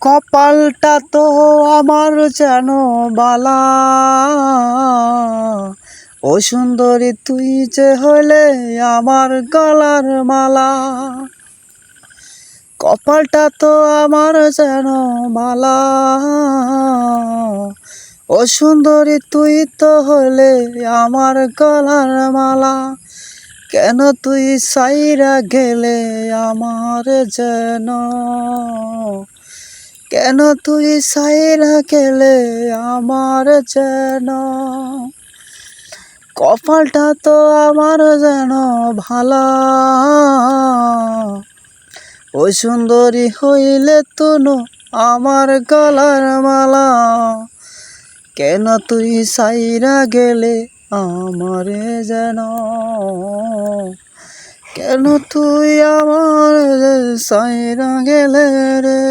কপালটা তো আমার যেন বালা, ও সুন্দরী তুই যে হলে আমার গলার মালা। কপালটা তো আমার যেন বালা, ও সুন্দরী তুই তো হলে আমার গলার মালা। কেন তুই সাইরা গেলে আমার যেন, কেন তুই সাইরা গেলে আমার যেন। কপালটা তো আমার যেন ভালা, ও সুন্দরী হইলে তুনো আমার গলার মালা। কেন তুই সাইরা গেলে আমারে যেন, কেন তুই আমার সাইরা গেলে রে।